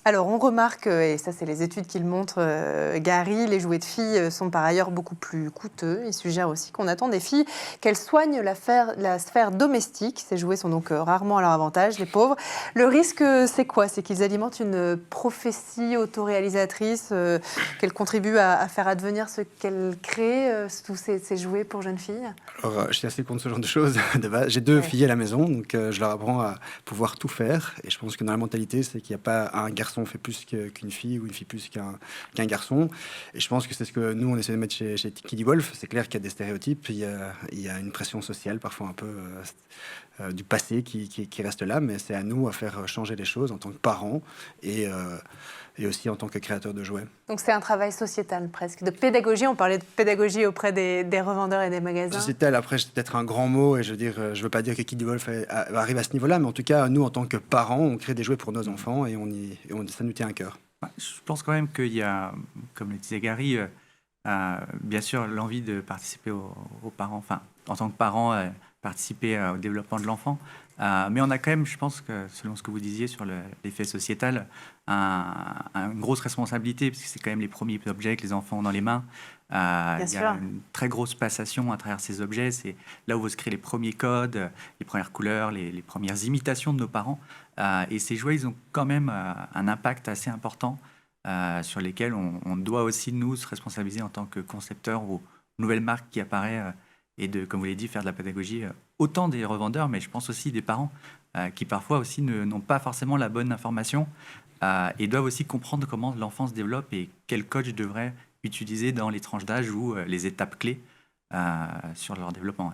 Alors, on remarque, et ça c'est les études qui le montrent, Gary, les jouets de filles sont par ailleurs beaucoup plus coûteux. Il suggère aussi qu'on attend des filles qu'elles soignent la sphère domestique. Ces jouets sont donc rarement à leur avantage, les pauvres. Le risque, c'est quoi? C'est qu'ils alimentent une prophétie autoréalisatrice, qu'elles contribuent à faire advenir ce qu'elles créent, tous ces jouets pour jeunes filles? Alors, je suis assez contre ce genre de choses. De base. J'ai deux Ouais. filles à la maison, donc je leur apprends à pouvoir tout faire. Et je pense que dans la mentalité, c'est qu'il n'y a pas un garçon fait plus qu'une fille ou une fille plus qu'un garçon. Et je pense que c'est ce que nous, on essaie de mettre chez Kiddie Wolf. C'est clair qu'il y a des stéréotypes, il y a une pression sociale, parfois un peu du passé qui reste là, mais c'est à nous à faire changer les choses en tant que parents et aussi en tant que créateurs de jouets. Donc c'est un travail sociétal presque, de pédagogie. On parlait de pédagogie auprès des revendeurs et des magasins. Sociétal, après, c'est peut-être un grand mot, et je veux dire, je veux pas dire que Kiddie Wolf arrive à ce niveau-là, mais en tout cas, nous, en tant que parents, on crée des jouets pour nos enfants et ça nous tient à cœur. Ouais, je pense quand même qu'il y a, comme le disait Gary, bien sûr l'envie de participer aux parents, enfin, en tant que parent, participer au développement de l'enfant. Mais on a quand même, je pense que selon ce que vous disiez sur l'effet sociétal, une grosse responsabilité, parce que c'est quand même les premiers objets que les enfants ont dans les mains. Il y a une très grosse passation à travers ces objets. C'est là où vont se créer les premiers codes, les premières couleurs, les premières imitations de nos parents. Et ces jouets, ils ont quand même un impact assez important sur lesquels on doit aussi, nous, se responsabiliser en tant que concepteurs ou nouvelles marques qui apparaissent et de, comme vous l'avez dit, faire de la pédagogie autant des revendeurs, mais je pense aussi des parents qui parfois aussi n'ont pas forcément la bonne information et doivent aussi comprendre comment l'enfant se développe et quel coach devrait utiliser dans les tranches d'âge ou les étapes clés sur leur développement.